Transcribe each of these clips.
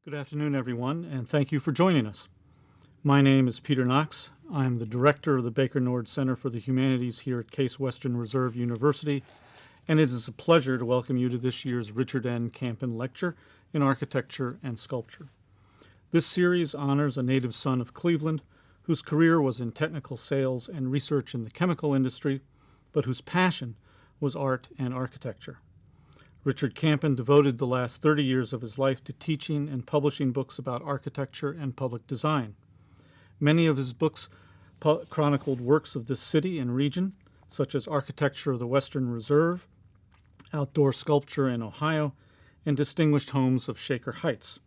Good afternoon, everyone, and thank you for joining us. My name is Peter Knox. I'm the director of the Baker Nord Center for the Humanities here at Case Western Reserve University, and it is a pleasure to welcome you to this year's Richard N. Campen Lecture in Architecture and Sculpture. This series honors a native son of Cleveland whose career was in technical sales and research in the chemical industry, but whose passion was art and architecture. Richard Campen devoted the last 30 years of his life to teaching and publishing books about architecture and public design. Many of his books chronicled works of this city and region, such as Architecture of the Western Reserve, Outdoor Sculpture in Ohio, and Distinguished Homes of Shaker Heights.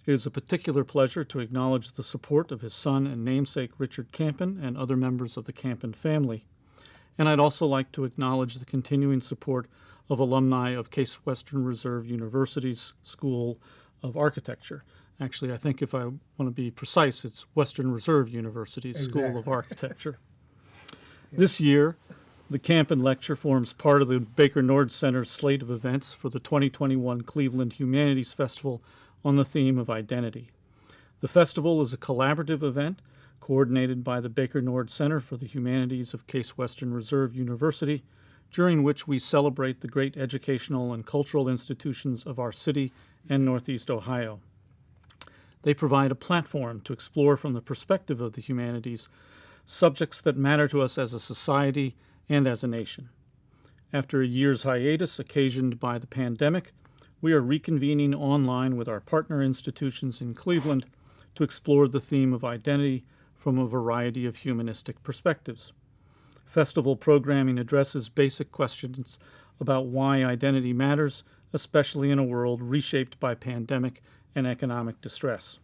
It is a particular pleasure to acknowledge the support of his son and namesake Richard Campen and other members of the Campen family. And I'd also like to acknowledge the continuing support of alumni of Case Western Reserve University's School of Architecture. Actually, I think if I want to be precise, it's Western Reserve University's School of Architecture. This year, the Campen Lecture forms part of the Baker Nord Center's slate of events for the 2021 Cleveland Humanities Festival on the theme of identity. The festival is a collaborative event coordinated by the Baker Nord Center for the Humanities of Case Western Reserve University, during which we celebrate the great educational and cultural institutions of our city and Northeast Ohio. They provide a platform to explore from the perspective of the humanities subjects that matter to us as a society and as a nation. After a year's hiatus occasioned by the pandemic, we are reconvening online with our partner institutions in Cleveland to explore the theme of identity from a variety of humanistic perspectives. Festival programming addresses basic questions about why identity matters, especially in a world reshaped by pandemic and economic distress.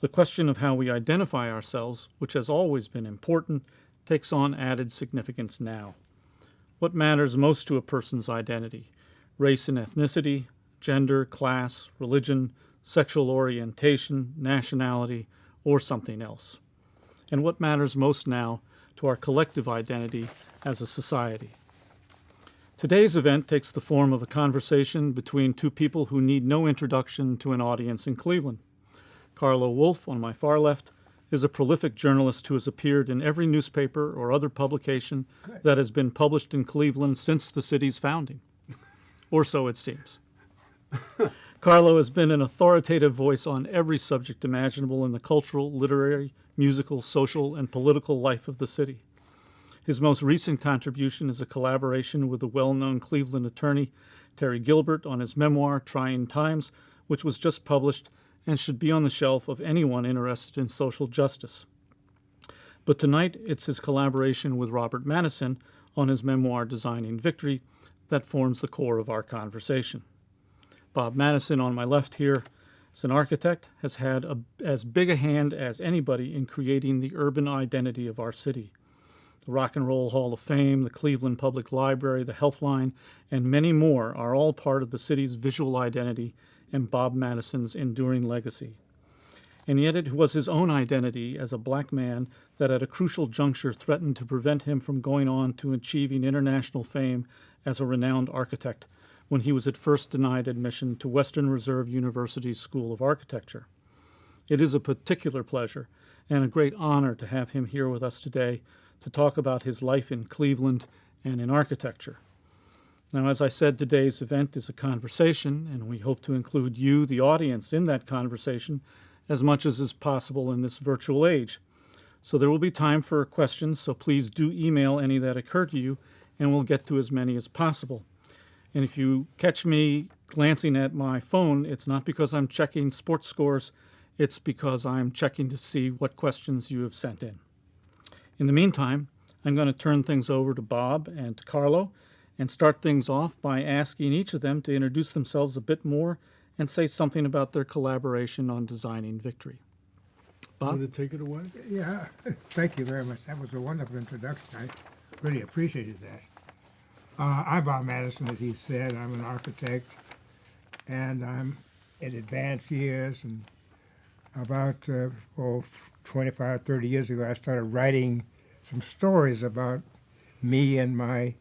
The question of how we identify ourselves, which has always been important, takes on added significance now. What matters most to a person's identity? Race and ethnicity, gender, class, religion, sexual orientation, nationality, or something else? And what matters most now to our collective identity as a society? Today's event takes the form of a conversation between two people who need no introduction to an audience in Cleveland. Carlo Wolff, on my far left, is a prolific journalist who has appeared in every newspaper or other publication that has been published in Cleveland since the city's founding. Or so it seems. Carlo has been an authoritative voice on every subject imaginable in the cultural, literary, musical, social, and political life of the city. His most recent contribution is a collaboration with the well-known Cleveland attorney Terry Gilbert on his memoir, Trying Times, which was just published and should be on the shelf of anyone interested in social justice. But tonight, it's his collaboration with Robert Madison on his memoir, Designing Victory, that forms the core of our conversation. Bob Madison, on my left here, as an architect, has had as big a hand as anybody in creating the urban identity of our city. The Rock and Roll Hall of Fame, the Cleveland Public Library, the Healthline, and many more are all part of the city's visual identity and Bob Madison's enduring legacy. And yet it was his own identity as a black man that at a crucial juncture threatened to prevent him from going on to achieving international fame as a renowned architect when he was at first denied admission to Western Reserve University's School of Architecture. It is a particular pleasure and a great honor to have him here with us today to talk about his life in Cleveland and in architecture. Now, as I said, today's event is a conversation, and we hope to include you, the audience, in that conversation as much as is possible in this virtual age. So there will be time for questions, so please do email any that occur to you, and we'll get to as many as possible. And if you catch me glancing at my phone, it's not because I'm checking sports scores, it's because I'm checking to see what questions you have sent in. In the meantime, I'm going to turn things over to Bob and to Carlo and start things off by asking each of them to introduce themselves a bit more and say something about their collaboration on Designing Victory. Bob? Want to take it away? Yeah, thank you very much. That was a wonderful introduction. I really appreciated that. I'm Bob Madison, as he said. I'm an architect, and I'm in advanced years. And about 25, 30 years ago, I started writing some stories about me and my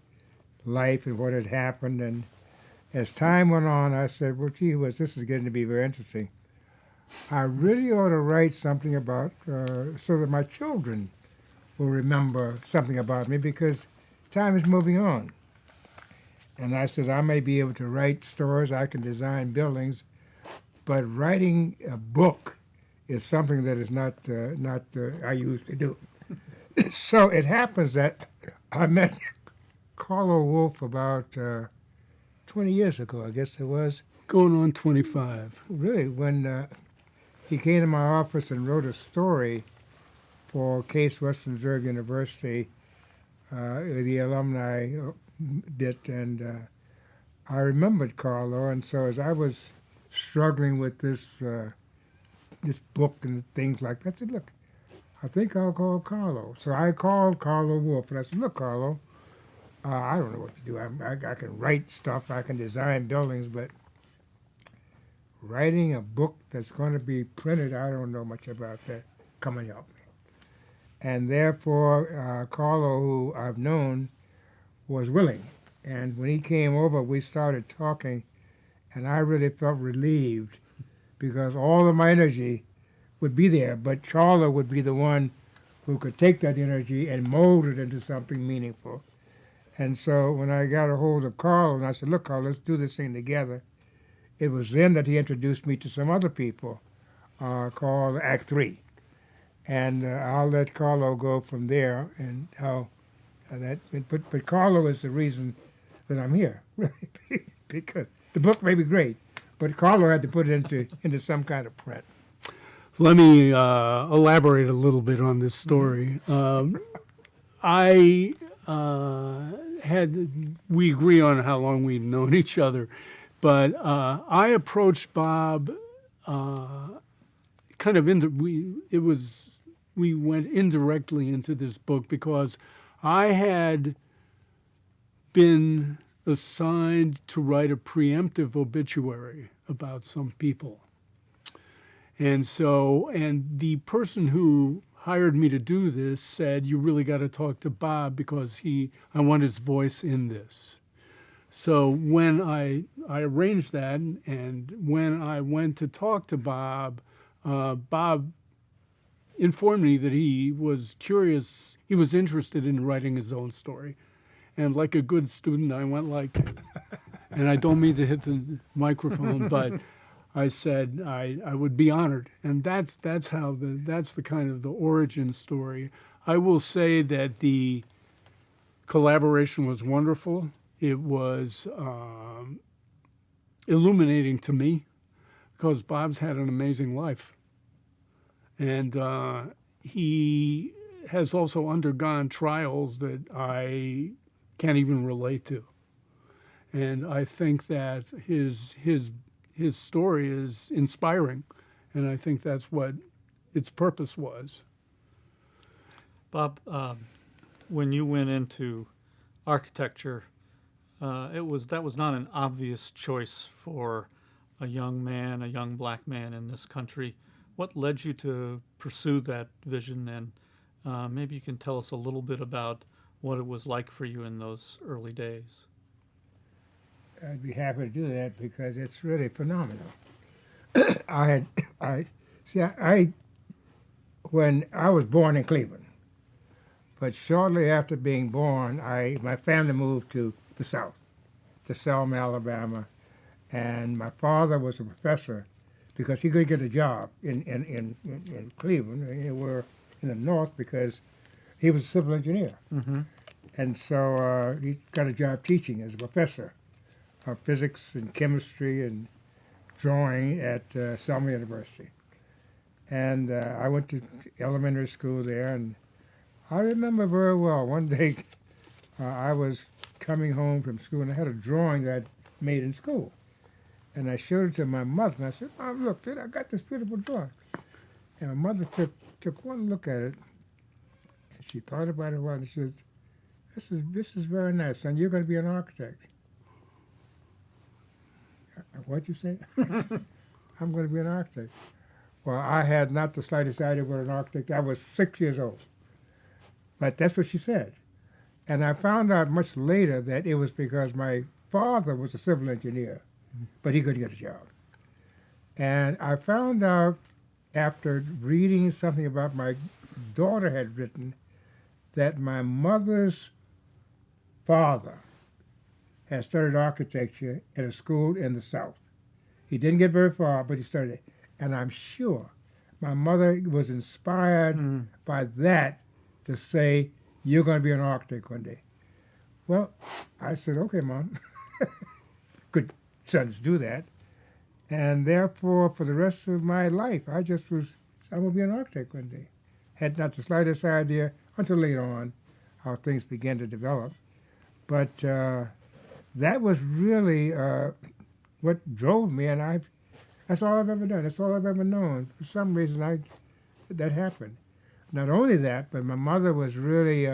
life and what had happened. And as time went on, I said, well, gee whiz, this is getting to be very interesting. I really ought to write something about so that my children will remember something about me because time is moving on. And I said, I may be able to write stories, I can design buildings, but writing a book is something that is not I used to do. So it happens that I met Carlo Wolff about 20 years ago, I guess it was. Going on 25. Really, when he came to my office and wrote a story for Case Western Reserve University, the alumni bit, and I remembered Carlo, and so as I was struggling with this book and things like that, I said, look, I think I'll call Carlo. So I called Carlo Wolff, and I said, look, Carlo, I don't know what to do. I can write stuff, I can design buildings, but writing a book that's going to be printed, I don't know much about that. Come and help me. And therefore, Carlo, who I've known, was willing. And when he came over, we started talking, and I really felt relieved because all of my energy would be there, but Carlo would be the one who could take that energy and mold it into something meaningful. And so when I got a hold of Carlo, and I said, look, Carlo, let's do this thing together, it was then that he introduced me to some other people called Act 3. And I'll let Carlo go from there and how but Carlo is the reason that I'm here, because the book may be great, but Carlo had to put it into some kind of print. Let me elaborate a little bit on this story. We agree on how long we've known each other, but I approached Bob we went indirectly into this book because I had been assigned to write a preemptive obituary about some people. And the person who hired me to do this said, you really got to talk to Bob because I want his voice in this. So when I arranged that, and when I went to talk to Bob, Bob informed me that he was curious, he was interested in writing his own story. And like a good student, I went and I don't mean to hit the microphone, but I said I would be honored. And that's the kind of the origin story. I will say that the collaboration was wonderful. It was illuminating to me because Bob's had an amazing life. And he has also undergone trials that I can't even relate to. And I think that his story is inspiring, and I think that's what its purpose was. Bob, when you went into architecture, that was not an obvious choice for a young black man in this country. What led you to pursue that vision? And maybe you can tell us a little bit about what it was like for you in those early days. I'd be happy to do that because it's really phenomenal. When I was born in Cleveland, but shortly after being born, my family moved to the South, to Selma, Alabama, and my father was a professor because he couldn't get a job in Cleveland. And we're in the North because he was a civil engineer. Mm-hmm. And so he got a job teaching as a professor of physics and chemistry and drawing at Selma University. And I went to elementary school there, and I remember very well, one day I was coming home from school, and I had a drawing that I'd made in school. And I showed it to my mother, and I said, Mom, look, I got this beautiful drawing. And my mother took one look at it, and she thought about it a while, and she said, this is very nice, son. You're going to be an architect. What'd you say? I'm going to be an architect. Well, I had not the slightest idea what an architect. I was 6 years old. But that's what she said. And I found out much later that it was because my father was a civil engineer, but he couldn't get a job. And I found out after reading something about my daughter had written that my mother's father had studied architecture at a school in the South. He didn't get very far, but he studied it. And I'm sure my mother was inspired by that to say, you're going to be an architect one day. Well, I said, okay, Mom. Good sons do that. And therefore, for the rest of my life, I'm going to be an architect one day. Had not the slightest idea until later on how things began to develop. But that was really what drove me, and that's all I've ever done. That's all I've ever known. For some reason, that happened. Not only that, but my mother was really,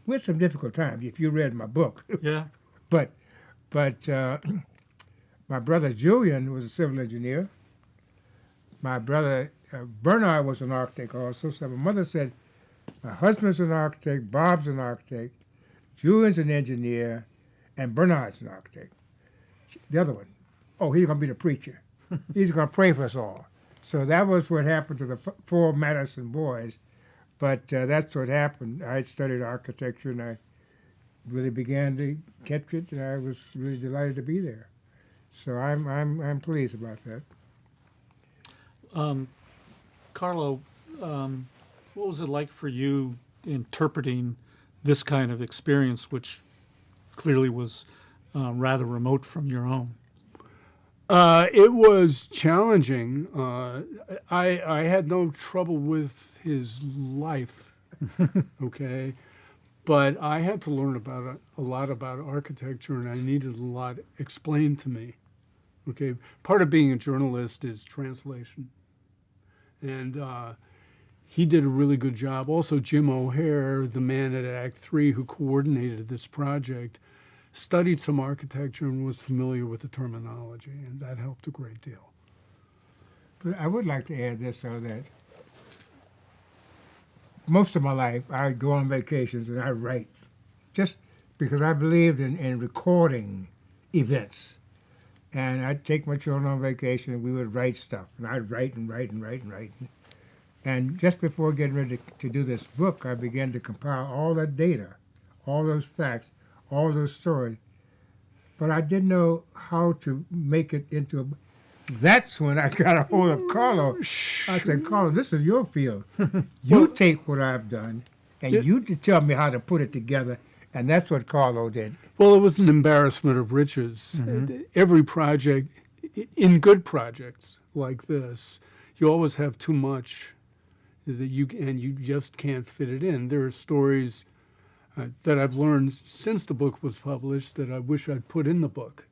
we had some difficult times, if you read my book. Yeah. But my brother Julian was a civil engineer. My brother Bernard was an architect also. So my mother said, my husband's an architect, Bob's an architect, Julian's an engineer, and Bernard's an architect. The other one, oh, he's going to be the preacher. He's going to pray for us all. So that was what happened to the four Madison boys. But that's what happened. I studied architecture, and I really began to catch it, and I was really delighted to be there. So I'm pleased about that. Carlo, what was it like for you interpreting this kind of experience, which clearly was rather remote from your own? It was challenging. I had no trouble with his life, okay? But I had to learn a lot about architecture, and I needed a lot explained to me, okay? Part of being a journalist is translation. And he did a really good job. Also, Jim O'Hare, the man at Act 3 who coordinated this project, studied some architecture and was familiar with the terminology, and that helped a great deal. But I would like to add this, though, that most of my life I go on vacations and I write, just because I believed in recording events. And I'd take my children on vacation and we would write stuff, and I'd write and write and write and write. And just before getting ready to do this book, I began to compile all that data, all those facts, all those stories, but I didn't know how to make it into a. That's when I got a hold of Carlo. I said, Carlo, this is your field. You take what I've done, and you tell me how to put it together, and that's what Carlo did. Well, it was an embarrassment of riches. Every project, in good projects like this, you always have too much that you just can't fit it in. There are stories that I've learned since the book was published that I wish I'd put in the book,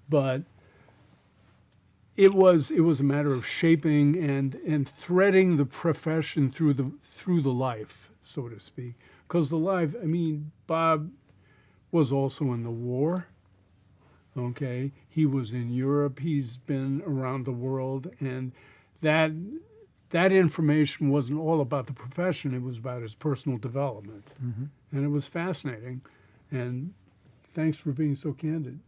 but it was a matter of shaping and threading the profession through the life, so to speak. Because the life, I mean, Bob was also in the war. Okay, he was in Europe. He's been around the world, and that information wasn't all about the profession. It was about his personal development, and it was fascinating. And thanks for being so candid.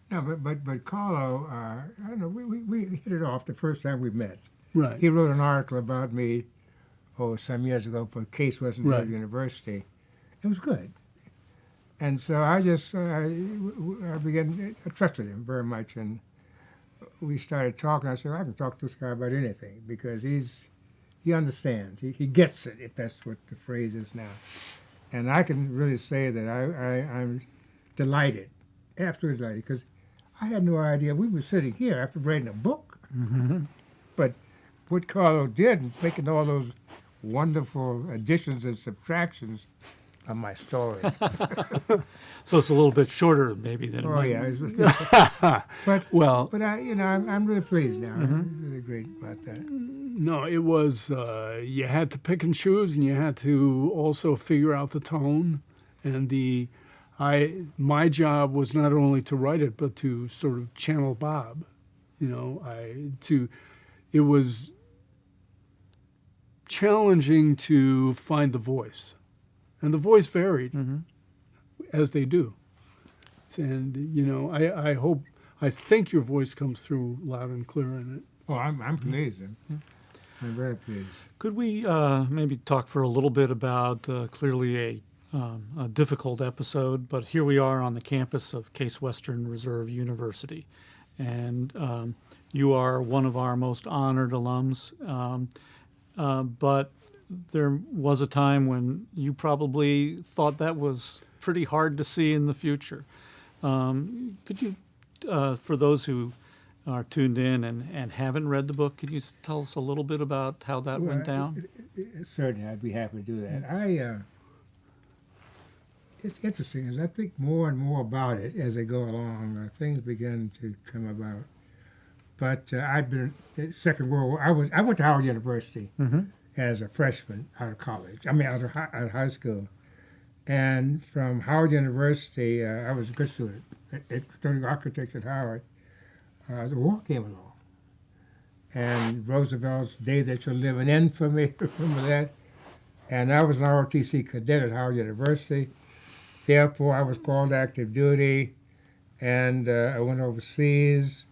No, but Carlo, I don't know, we hit it off the first time we met. Right. He wrote an article about me, some years ago for Case Western Reserve University. It was good. And so I trusted him very much, and we started talking. I said, I can talk to this guy about anything because he understands. He gets it, if that's what the phrase is now. And I can really say that I'm delighted, absolutely delighted, because I had no idea. We were sitting here after writing a book. But what Carlo did, making all those wonderful additions and subtractions of my story. So it's a little bit shorter, maybe, than it might be. But I'm really pleased now. I'm really great about that. No, it was, you had to pick and choose, and you had to also figure out the tone. And my job was not only to write it, but to sort of channel Bob. It was challenging to find the voice. And the voice varied, as they do. And, I hope I think your voice comes through loud and clear in it. Oh, I'm pleased. I'm very pleased. Could we maybe talk for a little bit about clearly a difficult episode, but here we are on the campus of Case Western Reserve University, and you are one of our most honored alums, but there was a time when you probably thought that was pretty hard to see in the future. Could you, for those who are tuned in and haven't read the book, could you tell us a little bit about how that went down? Certainly, I'd be happy to do that. It's interesting as I think more and more about it as I go along. Things begin to come about. But I've been Second World War. I went to Howard University as a freshman out of college. I mean, out of high school. And from Howard University, I was a good student. Studying architecture at Howard. The war came along. And Roosevelt's Days That You're Living In for me, remember that? And I was an ROTC cadet at Howard University. Therefore, I was called active duty, and I went overseas,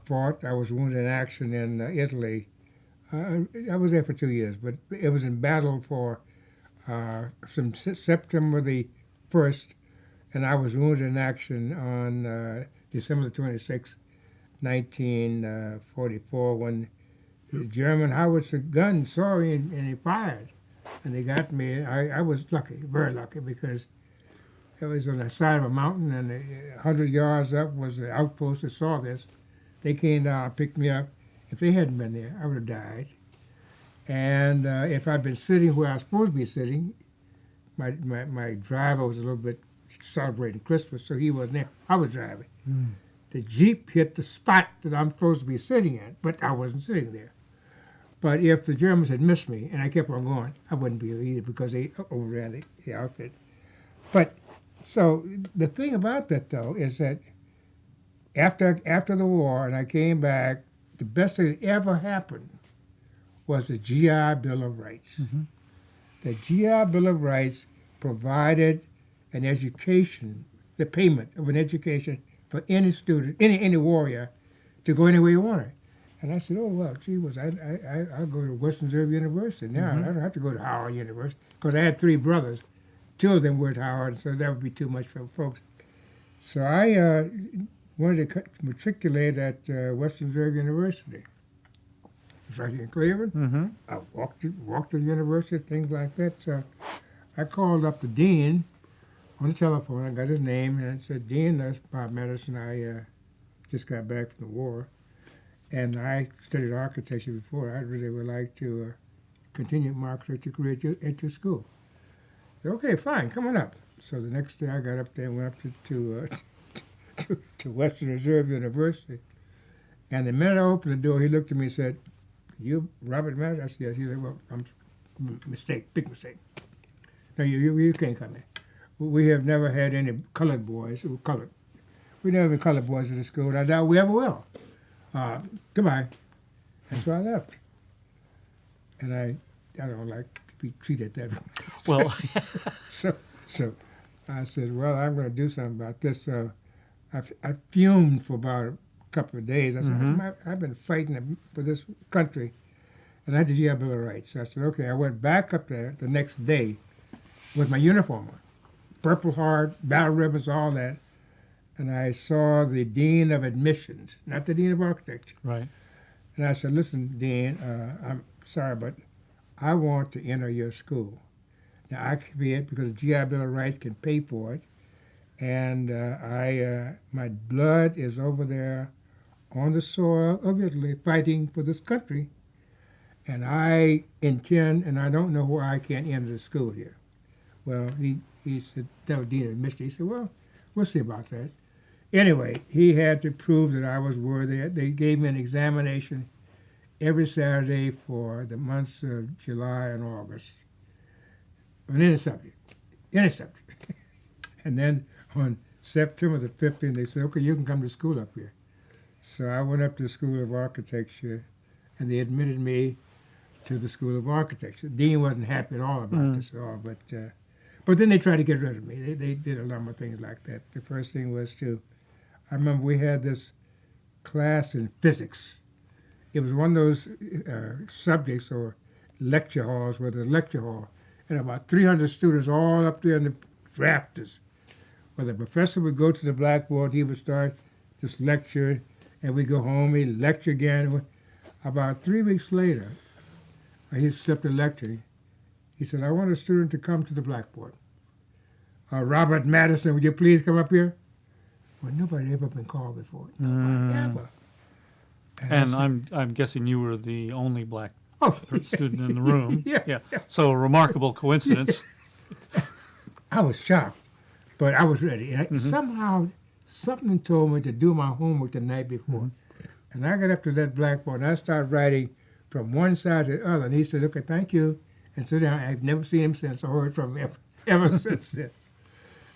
fought. I was wounded in action in Italy. I was there for 2 years, but it was in battle for from September the 1st, and I was wounded in action on December the 26th, 1944, when the German howitzer gun saw me and he fired, and they got me. I was lucky, very lucky, because it was on the side of a mountain, and 100 yards up was the outpost that saw this. They came down and picked me up. If they hadn't been there, I would have died. And if I'd been sitting where I was supposed to be sitting, my driver was a little bit celebrating Christmas, so he wasn't there. I was driving. The Jeep hit the spot that I'm supposed to be sitting at, but I wasn't sitting there. But if the Germans had missed me and I kept on going, I wouldn't be here either, because they overran the outfit. But so the thing about that, though, is that after the war and I came back, the best thing that ever happened was the GI Bill of Rights. The GI Bill of Rights provided an education, the payment of an education for any student, any warrior, to go anywhere he wanted. And I said, oh, well, gee whiz, I'll go to Western Reserve University. Now I don't have to go to Howard University, because I had 3 brothers. 2 of them were at Howard, so that would be too much for folks. So I wanted to matriculate at Western Reserve University. It's right here in Cleveland. I walked to the university, things like that. So I called up the dean on the telephone. I got his name, and I said, Dean, that's Bob Madison. I just got back from the war, and I studied architecture before. I really would like to continue my architecture career at your school. Said, okay, fine, come on up. So the next day I got up there and went up to Western Reserve University. And the minute I opened the door, he looked at me and said, you Robert Madison? I said, yes. He said, well, big mistake. No, you can't come in. We have never had any colored boys who were colored. We never had colored boys at the school, and I doubt we ever will. Goodbye. And so I left. And I don't like to be treated that way. Well, So I said, well, I'm going to do something about this. So I fumed for about a couple of days. I said, I've been fighting for this country, and I had the GI Bill of Rights. So I said, okay. I went back up there the next day with my uniform on, Purple Heart, battle ribbons, all that. And I saw the Dean of Admissions, not the Dean of Architecture. right. And I said, listen, Dean, I'm sorry, but I want to enter your school. Now, I can be it because the GI Bill of Rights can pay for it. And my blood is over there on the soil of Italy fighting for this country. And I intend, and I don't know why I can't enter the school here. Well, he said, that was Dean of Admissions. He said, well, we'll see about that. Anyway, he had to prove that I was worthy. They gave me an examination every Saturday for the months of July and August on any subject. And then on September the 15th, they said, okay, you can come to school up here. So I went up to the School of Architecture, and they admitted me to the School of Architecture. Dean wasn't happy at all about this at all, but then they tried to get rid of me. They did a lot of things like that. The first thing was to I remember we had this class in physics. It was one of those subjects or lecture halls where the lecture hall, and about 300 students all up there in the rafters. Well, the professor would go to the blackboard, he would start this lecture, and we'd go home, he'd lecture again. About 3 weeks later, he stepped in lecture. He said, I want a student to come to the blackboard. Robert Madison, would you please come up here? Well, nobody had ever been called before. Nobody ever. And I'm guessing you were the only black Oh, student in the room. Yeah. So a remarkable coincidence. I was shocked, but I was ready. And somehow, something told me to do my homework the night before. And I got up to that blackboard, and I started writing from one side to the other. And he said, okay, thank you. And so then I've never seen him since, or heard from him ever since then.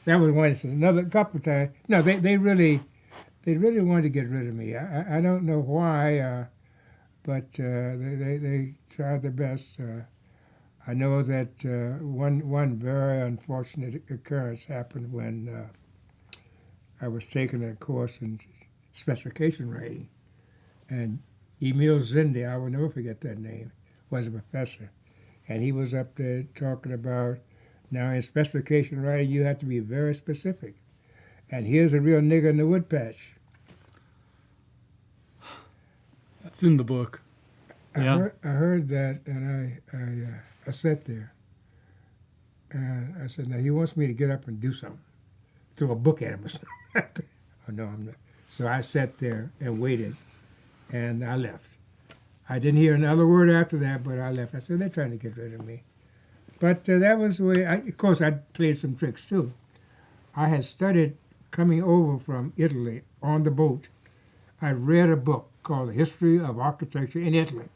That was one instance. Another couple of times. No, they really wanted to get rid of me. I don't know why, but they tried their best. I know that one very unfortunate occurrence happened when I was taking a course in specification writing, and Emil Zindi, I will never forget that name, was a professor, and he was up there talking about, now in specification writing you have to be very specific, and here's a real nigger in the wood patch. It's in the book. I heard that, and I sat there, and I said, now he wants me to get up and do something, throw a book at him or something. Oh, no, I'm not. So I sat there and waited, and I left. I didn't hear another word after that, but I left. I said, they're trying to get rid of me. But that was the way, of course, I played some tricks too. I had studied coming over from Italy on the boat. I read a book called The History of Architecture in Italy.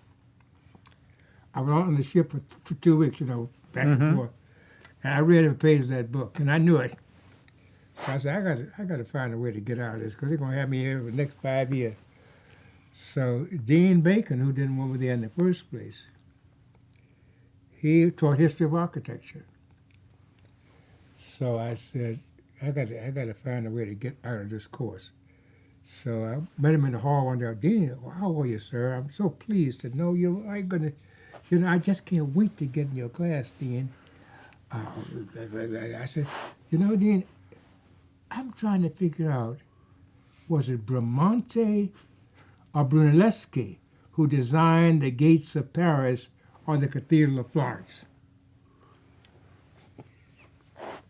I was on the ship for 2 weeks, back and forth. And I read every page of that book, and I knew it. So I said, I got to find a way to get out of this, because they're going to have me here for the next 5 years. So Dean Bacon, who didn't want me there in the first place, he taught history of architecture. So I said, I got to find a way to get out of this course. So I met him in the hall one day. Dean, how are you, sir? I'm so pleased to know you. I'm going to, I just can't wait to get in your class, Dean. I said, Dean, I'm trying to figure out, was it Bramante or Brunelleschi who designed the gates of Paris or the Cathedral of Florence?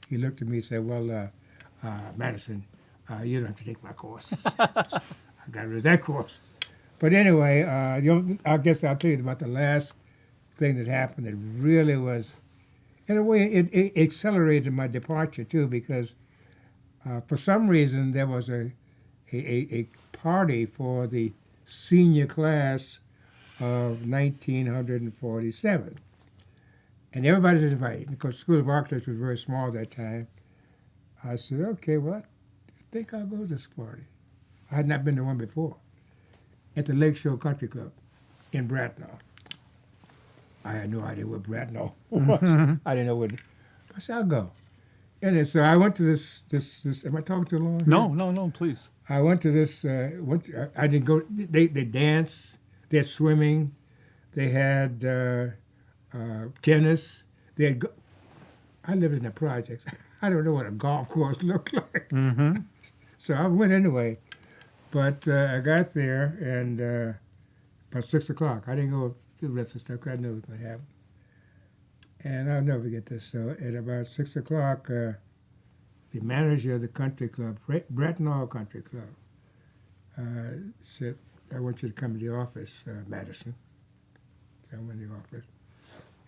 He looked at me and said, well, Madison, you don't have to take my course. I got rid of that course. But anyway, I guess I'll tell you about the last thing that happened that really was, in a way, it accelerated my departure too, because for some reason there was a party for the senior class of 1947. And everybody was invited, because the School of Architecture was very small at that time. I said, okay, well, I think I'll go to this party. I had not been to one before, at the Lakeshore Country Club in Bracknell. I had no idea what Bracknell was. I didn't know what. I said, I'll go. And so I went to this. Am I talking too long? No, please. I went to this. I didn't go. They danced. They had swimming. They had tennis. They had. I lived in the projects. I don't know what a golf course looked like. So I went anyway. But I got there, and about 6 o'clock. I didn't go to the rest of the stuff, 'cause I knew it was going to happen. And I'll never forget this. So at about 6 o'clock, the manager of the country club, Bracknell Country Club, said, I want you to come to the office, Madison. So I went to the office.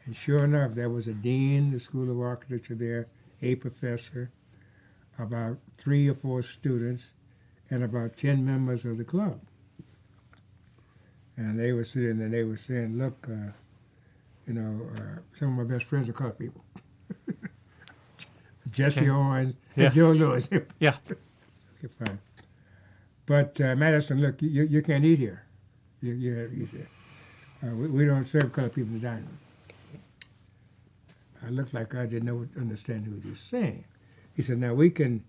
And sure enough, there was a dean of the School of Architecture there, a professor, about 3 or 4 students, and about 10 members of the club. And they were sitting there and they were saying, look, some of my best friends are colored people. Jesse Owens and Joe Lewis. Yeah. Okay, fine. But Madison, look, you can't eat here. You have to eat here. We don't serve colored people in the dining room. I looked like I didn't understand what he was saying. He said, now we can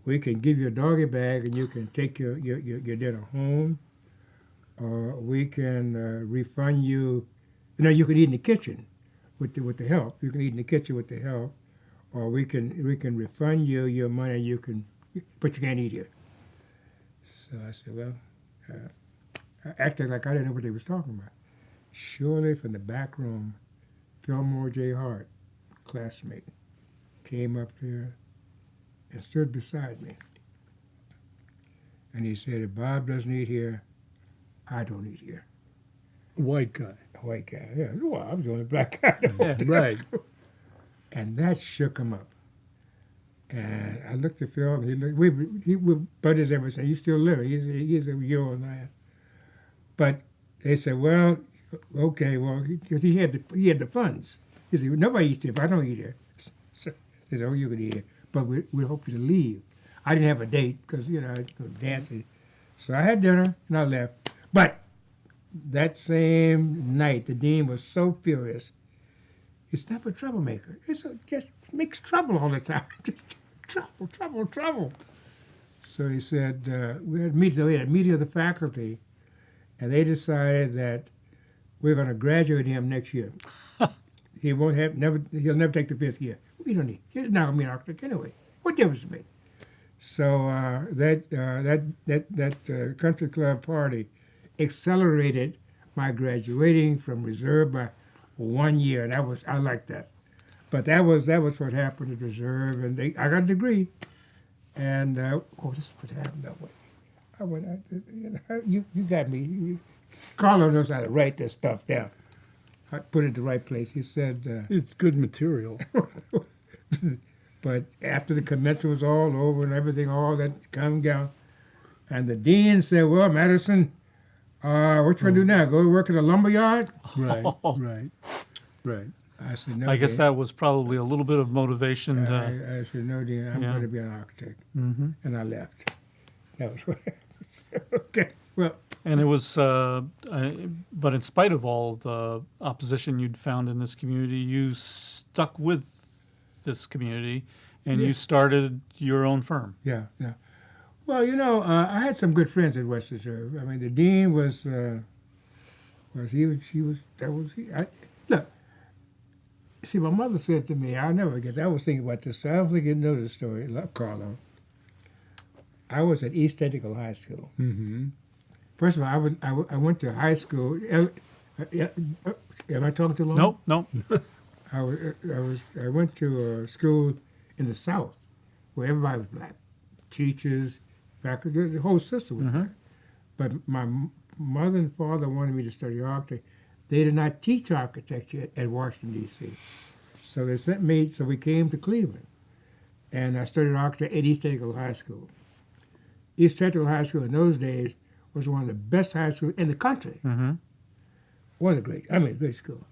we can give you a doggy bag and you can take your dinner home, or we can refund you. You know, you can eat in the kitchen with the help. You can eat in the kitchen with the help, or we can refund you your money. But you can't eat here. So I said, well, I acted like I didn't know what they was talking about. Surely, from the back room, Fillmore J. Hart, classmate, came up there and stood beside me. And he said, if Bob doesn't eat here, I don't eat here. White guy. A white guy, yeah. Well, I was the only black guy. Yeah, right. And that shook him up. And I looked at Phil, and he was buddies ever since. He's still living. He's a year older than I am. But they said, well, okay, well, because he had the funds. He said, nobody eats here, but I don't eat here. So they said, oh, you can eat here, but we hope you to leave. I didn't have a date because, you know, I'd go dancing. So I had dinner, and I left. But that same night, the dean was so furious. It's not a troublemaker. Just makes trouble all the time. Just trouble. So he said, we had a meeting of the faculty, and they decided that we're going to graduate him next year. He'll never take the 5th year. We don't need. He's not going to be an architect anyway. What difference does it make? So that country club party accelerated my graduating from reserve by 1 year, and I liked that. But that was what happened at reserve, and I got a degree. And this is what happened that way. You got me. Carlo knows how to write this stuff down. I put it in the right place. He said, It's good material. but after the commencement was all over and everything, all that come down, and the dean said, well, Madison, what you going to do now? Go work at a lumber yard? Right. I said, no, I guess Dean. that was probably a little bit of motivation to, I said, no, Dean, I'm Yeah. going to be an architect. Mhm. And I left. That was what happened. Okay, well, and it was, but in spite of all the opposition you'd found in this community, you stuck with this community and Yeah. you started your own firm. yeah. Well, you know, I had some good friends at West Reserve. I mean, the dean was look, see, my mother said to me, I'll never forget, I was thinking about this, I don't think you know the story, Carlo. I was at East Technical High School. Mm-hmm. First of all, I went to high school. Am I talking too long? Nope. I went to a school in the South where everybody was black, teachers, faculty, the whole system was black. But my mother and father wanted me to study architecture. They did not teach architecture at Washington, D.C. So they sent me, so we came to Cleveland. And I studied architecture at East Technical High School. East Technical High School in those days was one of the best high schools in the country. Mm-hmm. Was a great school.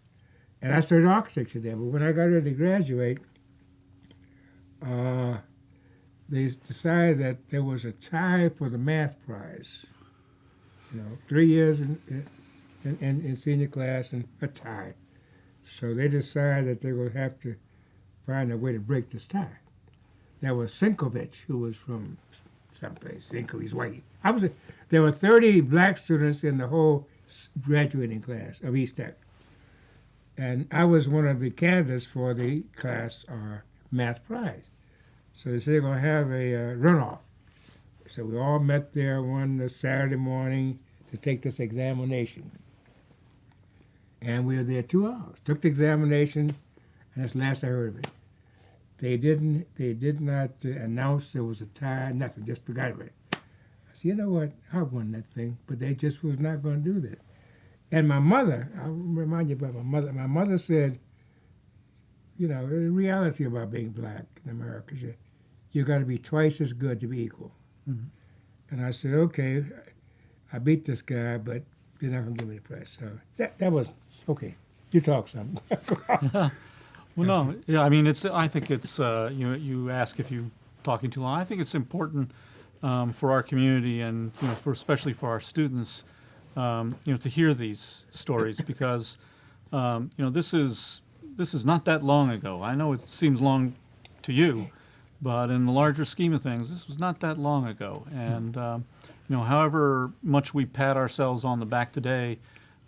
And I studied architecture there. But when I got ready to graduate, they decided that there was a tie for the math prize. You know, 3 years in senior class and a tie. So they decided that they would have to find a way to break this tie. There was Sinkovich, who was from someplace. He's white. There were 30 black students in the whole graduating class of East Tech. And I was one of the candidates for the class math prize. So they said they're going to have a runoff. So we all met there one Saturday morning to take this examination. And we were there 2 hours. Took the examination, and that's the last I heard of it. They did not announce there was a tie, nothing, just forgot about it. I said, you know what, I won that thing, but they just was not going to do that. And my mother, I'll remind you about my mother said, you know, the reality about being black in America is you got to be twice as good to be equal. Mm-hmm. And I said, okay, I beat this guy, but you're not going to give me the prize. So that was, okay, you talk something. Well, no, yeah, I mean, I think it's, you ask if you're talking too long. I think it's important for our community and, you know, especially for our students, to hear these stories because, this is not that long ago. I know it seems long to you, But in the larger scheme of things, this was not that long ago. And, however much we pat ourselves on the back today,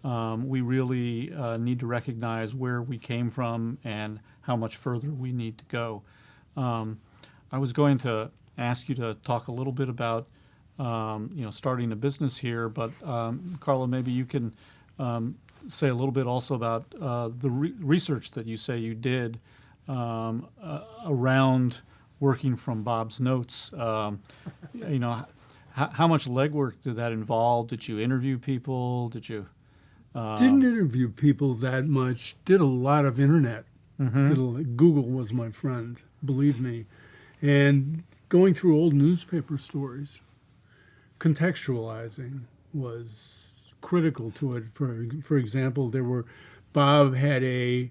we really need to recognize where we came from and how much further we need to go. I was going to ask you to talk a little bit about, starting a business here, but Carlo, maybe you can say a little bit also about the research that you say you did around working from Bob's notes. How much legwork did that involve? Did you interview people? Did you? Didn't interview people that much. Did a lot of internet. Google was my friend, believe me. And going through old newspaper stories, contextualizing was critical to it. For example, Bob had a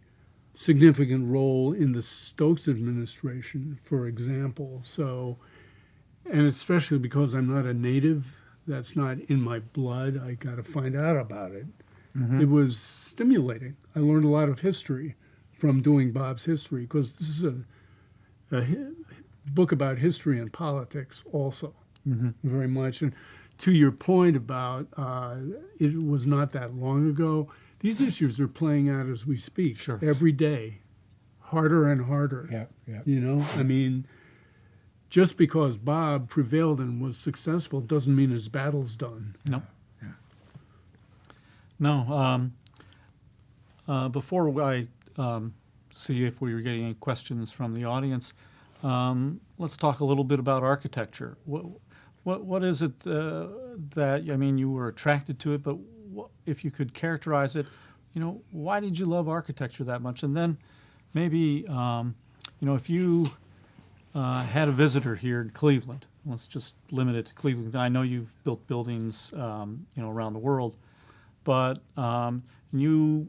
significant role in the Stokes administration, for example. So, and especially because I'm not a native, that's not in my blood, I got to find out about it. It was stimulating. I learned a lot of history from doing Bob's history, because this is a book about history and politics also, very much. And to your point about it was not that long ago, these issues are playing out as we speak, every day, harder and harder. I mean, just because Bob prevailed and was successful doesn't mean his battle's done. No. No. Before I see if we were getting any questions from the audience, let's talk a little bit about architecture. What is it that, you were attracted to it, but if you could characterize it, why did you love architecture that much? And then maybe, if you had a visitor here in Cleveland, let's just limit it to Cleveland. I know you've built buildings, around the world, but you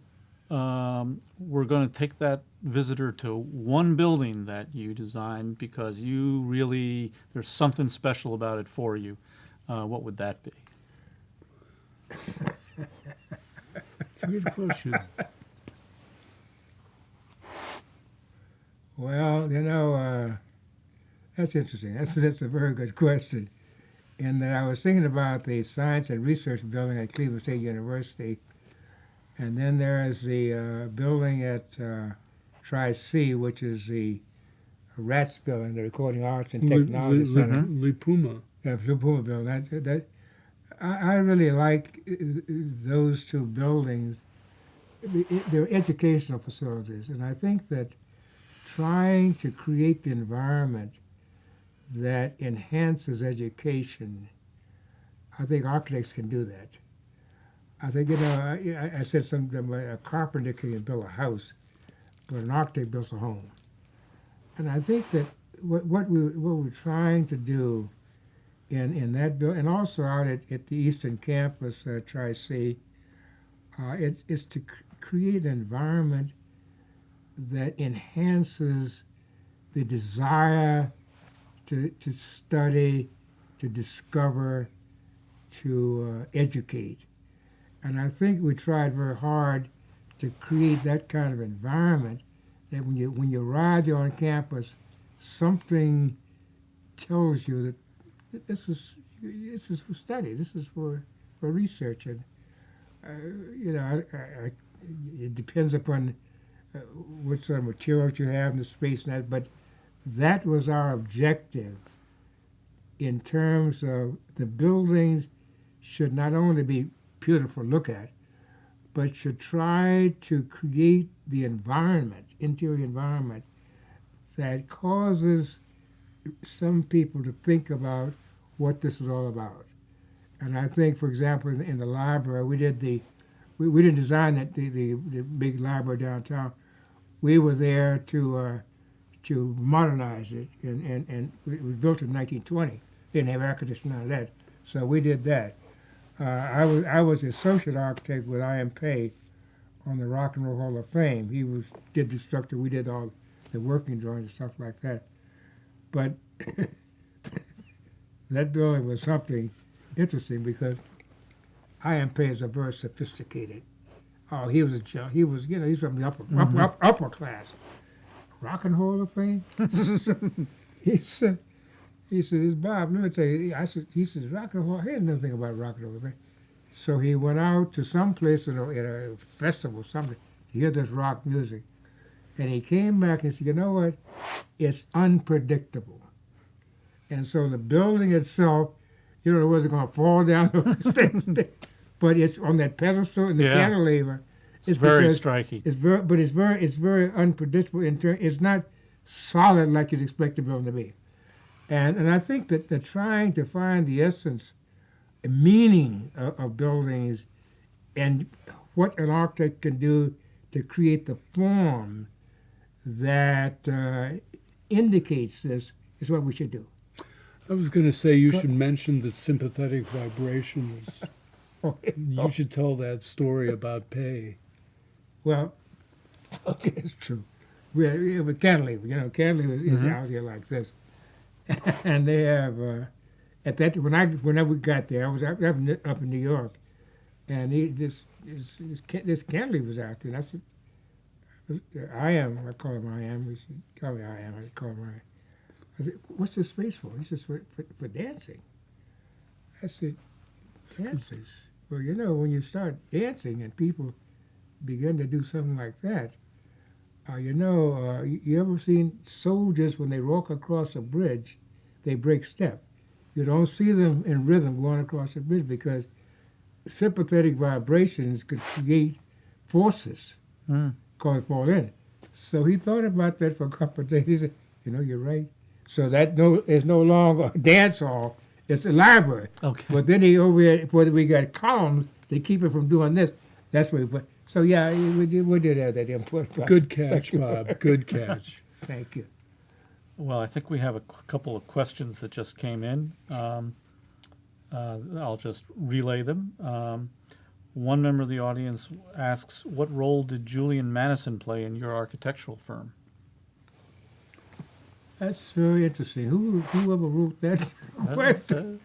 were going to take that visitor to one building that you designed because there's something special about it for you. What would that be? It's a good question. Well, that's interesting. That's a very good question. And I was thinking about the Science and Research Building at Cleveland State University, and then there's the building at Tri-C, which is the RATS building, the Recording Arts and Technology Center. Lipuma. Yeah, Lipuma building. I really like those two buildings. They're educational facilities, and I think that trying to create the environment that enhances education, I think architects can do that. I think, I said something, a carpenter can build a house, but an architect builds a home. And I think that what we're trying to do in that building, and also out at the Eastern Campus, Tri-C, is to create an environment that enhances the desire to study, to discover, to educate. And I think we tried very hard to create that kind of environment that when you arrive there on campus, something tells you that this is for study, this is for research. And it depends upon what sort of materials you have in the space and that, but that was our objective in terms of the buildings should not only be beautiful to look at, but should try to create the environment, interior environment, that causes some people to think about what this is all about. And I think, for example, in the library, we didn't design the big library downtown. We were there to modernize it, and it was built in 1920. Didn't have air conditioning, none of that. So we did that. I was the associate architect with I.M. Pei on the Rock and Roll Hall of Fame. He did the structure. We did all the working drawings and stuff like that. But that building was something interesting because I.M. Pei is a very sophisticated. Oh, he's from the upper class. Rock and Roll Hall of Fame. he said, Bob, let me tell you. He said, Rock and roll. I had nothing about rock and roll, man. So he went out to some place at a festival, something, to hear this rock music. And he came back and said, you know what? It's unpredictable. And so the building itself, you don't know whether it's going to fall down, but it's on that pedestal and the cantilever. It's very striking. It's very unpredictable. It's not solid like you'd expect the building to be. And I think that they're trying to find the essence, meaning of buildings, and what an architect can do to create the form that indicates this is what we should do. I was going to say you should mention the sympathetic vibrations. You should tell that story about pay. Well, okay, it's true. With cantilever, cantilever is out here like this, and they have at that whenever we got there, I was up in New York, and this cantilever was out there. And I said, I call him I am. He said, call me I am. I call him I. I said, what's this space for? He says, for dancing. I said, dancing? Well, when you start dancing and people begin to do something like that, you ever seen soldiers when they walk across a bridge, they break step. You don't see them in rhythm going across the bridge because sympathetic vibrations could create forces called fall in. So he thought about that for a couple of days. He said, you're right. So it's no longer a dance hall, it's a library. Okay. But then whether we got columns to keep it from doing this, that's what we put. So yeah, we did have that input. Good catch, Bob. Good catch. Thank you. Well, I think we have a couple of questions that just came in. I'll just relay them. One member of the audience asks, what role did Julian Madison play in your architectural firm? That's very interesting. Whoever wrote that question?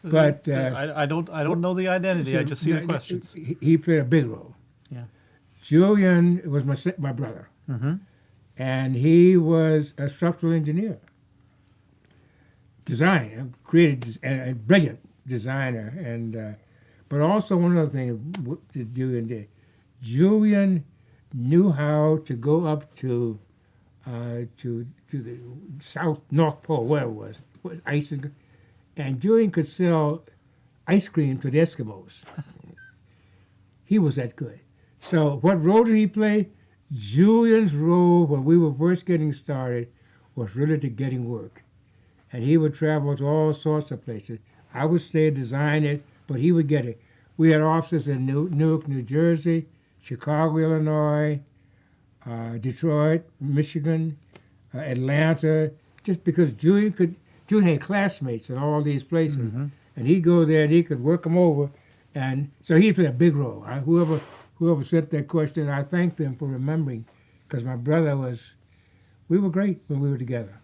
But I don't know the identity. I just see the questions. He played a big role. Yeah. Julian was my brother, and he was a structural engineer, created a brilliant designer, and but also one other thing that Julian did. Julian knew how to go up to the North Pole, where it was ice, and Julian could sell ice cream to the Eskimos. He was that good. So what role did he play? Julian's role when we were first getting started was really to getting work. And he would travel to all sorts of places. I would stay and design it, but he would get it. We had offices in Newark, New Jersey, Chicago, Illinois, Detroit, Michigan, Atlanta, just because Julian had classmates in all these places. And he'd go there and he could work them over. And so he played a big role. Whoever sent that question, I thank them for remembering, because my brother we were great when we were together.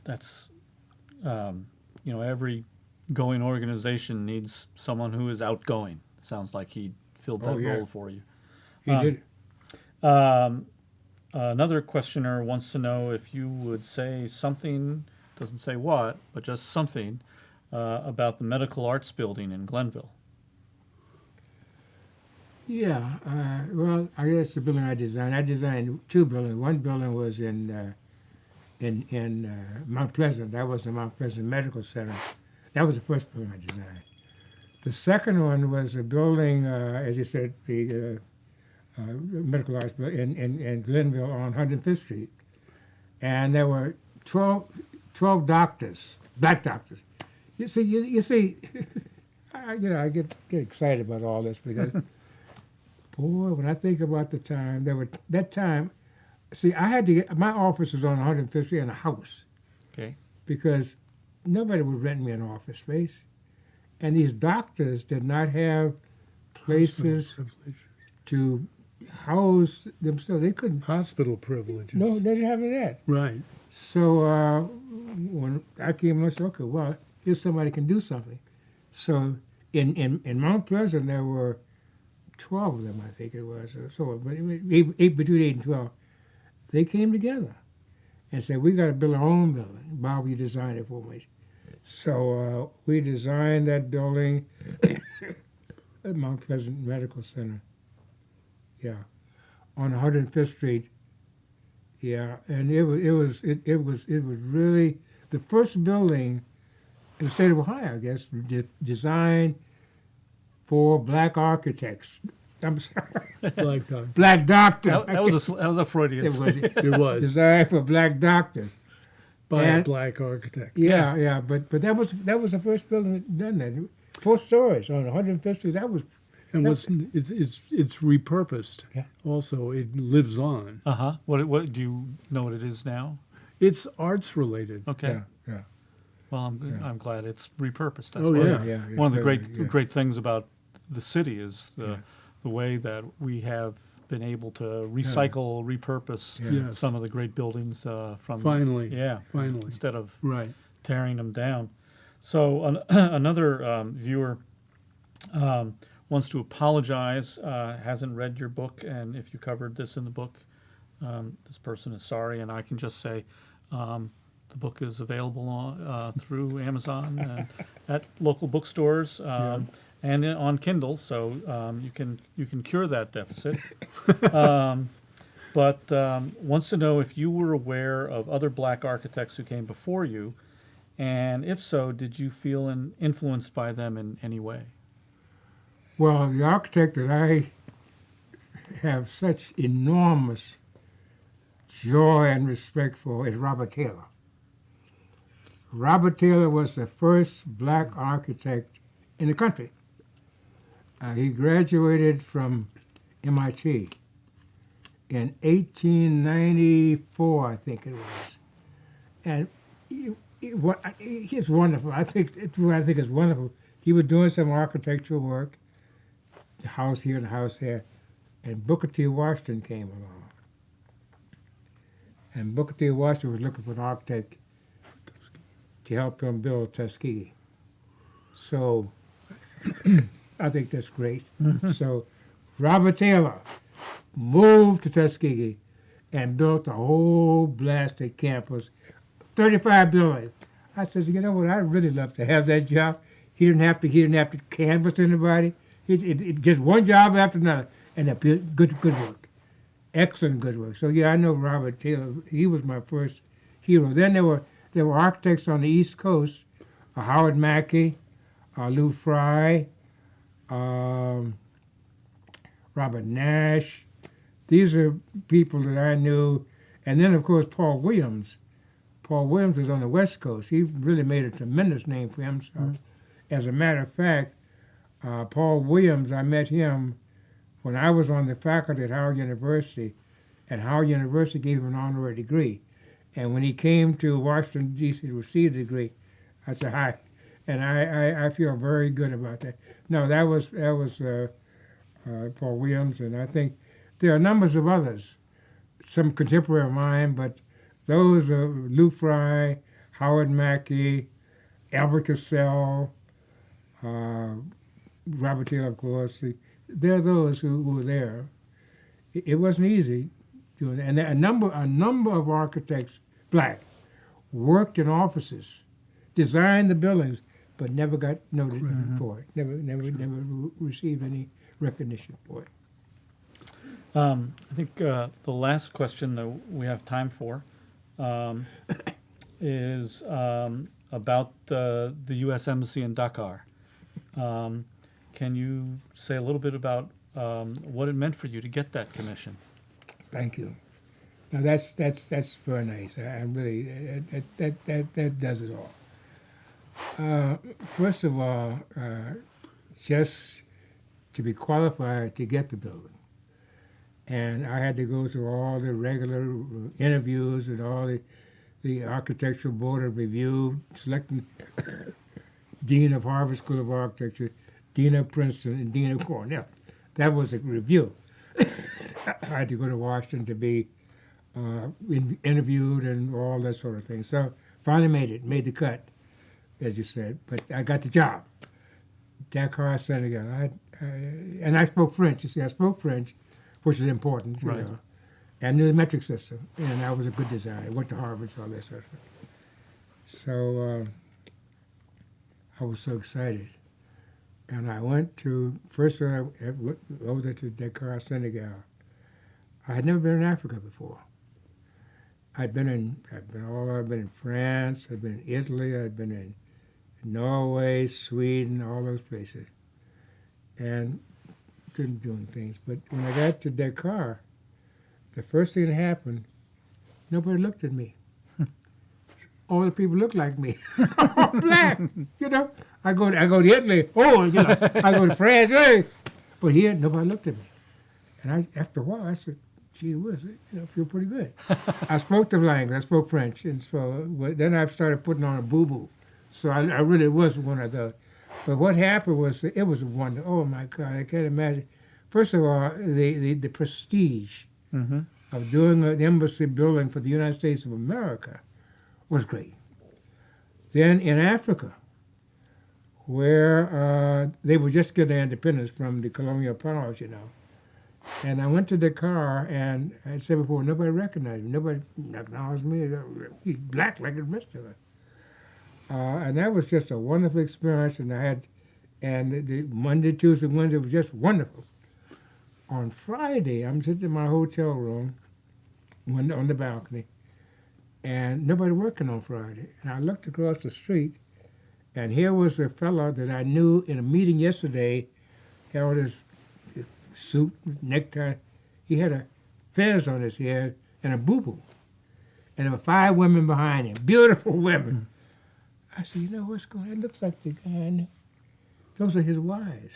That's, every going organization needs someone who is outgoing. It sounds like he filled that role for you. He did. Another questioner wants to know if you would say something, doesn't say what, but just something about the Medical Arts Building in Glenville. Yeah, well, I guess the building I designed. I designed two buildings. One building was in Mount Pleasant. That was the Mount Pleasant Medical Center. That was the first building I designed. The second one was a building, as you said, the Medical Arts Building in Glenville on 105th Street. And there were 12 doctors, black doctors. You see, I get excited about all this because, boy, when I think about the time, I had to get, my office was on 105th Street in a house. Okay. Because nobody would rent me an office space. And these doctors did not have places to house themselves. They couldn't. Hospital privileges. No, they didn't have any of that. Right. So when I came, I said, okay, well, here's somebody can do something. So in Mount Pleasant, there were 12 of them, I think it was, or so, but between 8 and 12. They came together. and said, we got to build our own building. Bob, you design it for me. So we designed that building at Mount Pleasant Medical Center. Yeah, on 105th Street. Yeah, and it was really the first building in the state of Ohio, I guess, designed for black architects. I'm sorry, Black doctor. black doctors. That was a Freudian. It was It was designed for black doctors. by a And- black architect. Yeah, but that was the first building that done that. 4 stories on 105th Street. That was And it's repurposed. Yeah. Also, it lives on. Uh-huh. What do you know what it is now? It's arts related. Okay. yeah. Well, I'm glad it's repurposed. That's Oh, one, yeah. one of the Yeah. great things about the city is the way that we have been able to recycle, repurpose Yes. some of the great buildings from Finally. Yeah. Finally. Instead of Right. tearing them down. So another viewer wants to apologize, hasn't read your book, and if you covered this in the book, this person is sorry, and I can just say the book is available through Amazon and at local bookstores and on Kindle, so you can cure that deficit. But wants to know if you were aware of other black architects who came before you, and if so, did you feel influenced by them in any way? Well, the architect that I have such enormous joy and respect for is Robert Taylor. Robert Taylor was the first black architect in the country. He graduated from MIT in 1894, I think it was. And he's wonderful. What I think is wonderful. He was doing some architectural work, the house here and the house there, and Booker T. Washington came along. And Booker T. Washington was looking for an architect to help him build Tuskegee. So I think that's great. So Robert Taylor moved to Tuskegee and built a whole blasted campus, 35 buildings. I said, you know what, I'd really love to have that job. He didn't have to canvass anybody. It just one job after another, and good work, excellent good work. So yeah, I know Robert Taylor. He was my first hero. Then there were architects on the East Coast, Howard Mackey, Lou Fry, Robert Nash. These are people that I knew, and then of course Paul Williams. Paul Williams was on the West Coast. He really made a tremendous name for himself. As a matter of fact, Paul Williams, I met him when I was on the faculty at Howard University, and Howard University gave him an honorary degree. And when he came to Washington, D.C. to receive the degree, I said, hi. And I feel very good about that. No, that was Paul Williams, and I think there are numbers of others, some contemporary of mine, but those are Lou Fry, Howard Mackey, Albert Cassell, Robert Taylor, of course. There are those who were there. It wasn't easy doing that. And a number of architects, black, worked in offices, designed the buildings, but never got noted for it. Never received any recognition for it. I think the last question that we have time for is about the U.S. Embassy in Dakar. Can you say a little bit about what it meant for you to get that commission? Thank you. Now that's very nice. I really that does it all. First of all, just to be qualified to get the building, and I had to go through all the regular interviews and all the architectural board of review, selecting dean of Harvard School of Architecture, dean of Princeton, and dean of Cornell. That was a review. I had to go to Washington to be interviewed and all that sort of thing. So finally made the cut, as you said. But I got the job. Dakar, Senegal. And I spoke French. You see, I spoke French, which is important, you know. and knew the metric system, and I was a good designer. I went to Harvard, so all that sort of stuff. So I was so excited. And I went to, first I was to Dakar, Senegal. I had never been in Africa before. I've been in France, I've been in Italy, I've been in Norway, Sweden, all those places. And doing things. But when I got to Dakar, the first thing that happened, nobody looked at me. All the people look like me. I'm black, you know. I go to Italy, oh, you know. I go to France, hey. But here, nobody looked at me. And after a while, I said, gee whiz, I feel pretty good. I spoke the language, I spoke French, and so then I started putting on a boo-boo. So I really was one of those. But what happened was, it was a wonder. Oh my God, I can't imagine. First of all, the prestige of doing an embassy building for the United States of America was great. Then in Africa, where they would just get their independence from the colonial powers, you know. And I went to Dakar, and I said before, nobody recognized me. Nobody acknowledged me. He's black like the rest of us. And that was just a wonderful experience, and the Monday, Tuesday, Wednesday was just wonderful. On Friday, I'm sitting in my hotel room on the balcony, and nobody working on Friday. And I looked across the street, and here was the fellow that I knew in a meeting yesterday, held his suit, necktie. He had a fez on his head and a boo-boo. And there were 5 women behind him, beautiful women. I said, you know what's going on? It looks like the guy I knew. Those are his wives.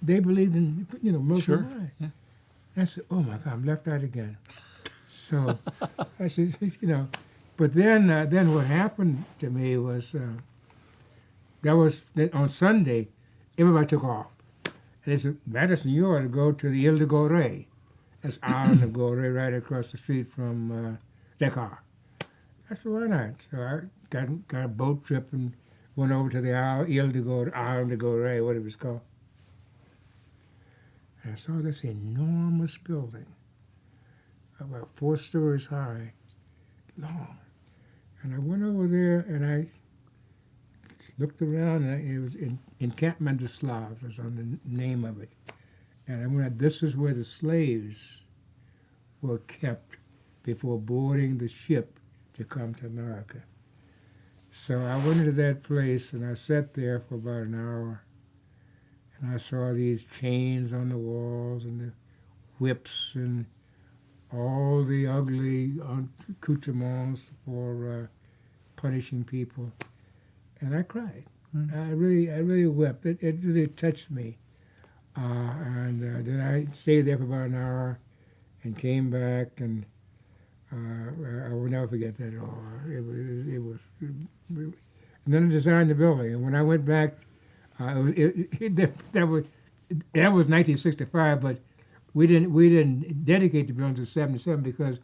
They believed in, Muslim wives. Yeah. I said, oh my God, I'm left out again. So I said, but then what happened to me was, on Sunday, everybody took off. And they said, Madison, you ought to go to the Ile de Gorée. That's island of Gorée right across the street from Dakar. I said, why not? So I got a boat trip and went over to the Island de Gorée, what it was called. And I saw this enormous building, about 4 stories high, long. And I went over there and I looked around, and it was Encampment de Slavs was on the name of it. And I went, this is where the slaves were kept before boarding the ship to come to America. So I went into that place, and I sat there for about an hour, and I saw these chains on the walls and the whips and all the ugly accoutrements for punishing people. And I cried. I really wept. It really touched me. And then I stayed there for about an hour and came back, and I will never forget that at all. It was, and then I designed the building. And when I went back, that was 1965, but we didn't dedicate the building to '77 because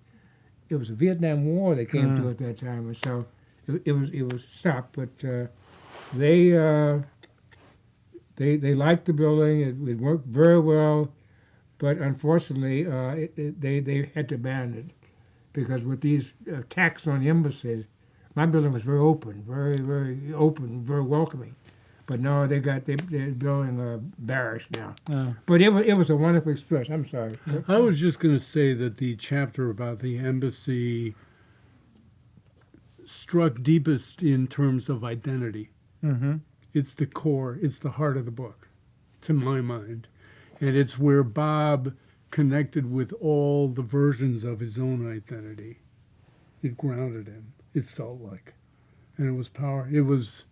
it was the Vietnam War that came to at that time, and so it was stopped. But they liked the building. It worked very well, but unfortunately, they had to abandon it because with these attacks on the embassies, my building was very open, very open, very welcoming. But no, they're building barracks now. But it was a wonderful experience. I'm sorry. I was just going to say that the chapter about the embassy struck deepest in terms of identity. Mm-hmm. It's the core, it's the heart of the book, to my mind. And it's where Bob connected with all the versions of his own identity. It grounded him, it felt like. And it was it was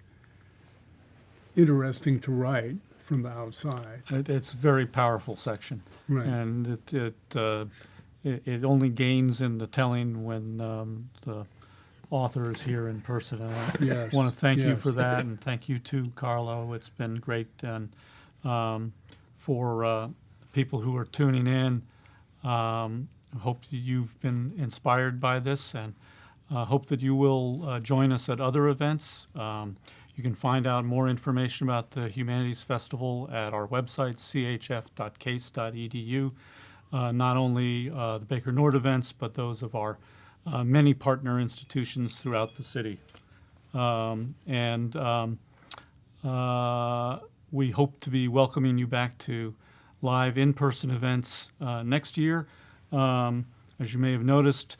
interesting to write from the outside. It's a very powerful section. Right. And it only gains in the telling when the author is here in person. And I want to thank you for that, and thank you too, Carlo. It's been great. And for people who are tuning in, hope that you've been inspired by this, and hope that you will join us at other events. You can find out more information about the Humanities Festival at our website, chf.case.edu. not only the Baker Nord events, but those of our many partner institutions throughout the city. We hope to be welcoming you back to live in-person events next year. As you may have noticed,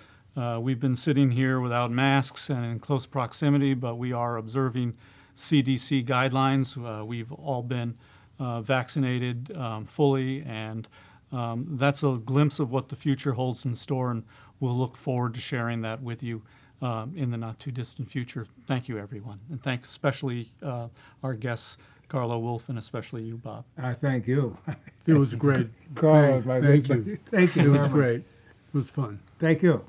we've been sitting here without masks and in close proximity, but we are observing CDC guidelines. We've all been vaccinated fully, and that's a glimpse of what the future holds in store, and we'll look forward to sharing that with you in the not-too-distant future. Thank you, everyone, and thanks especially our guests, Carlo Wolff, and especially you, Bob. I thank you. It was great. Carl is my Thank big you. buddy. Thank you. It was very much. great. It was fun. Thank you.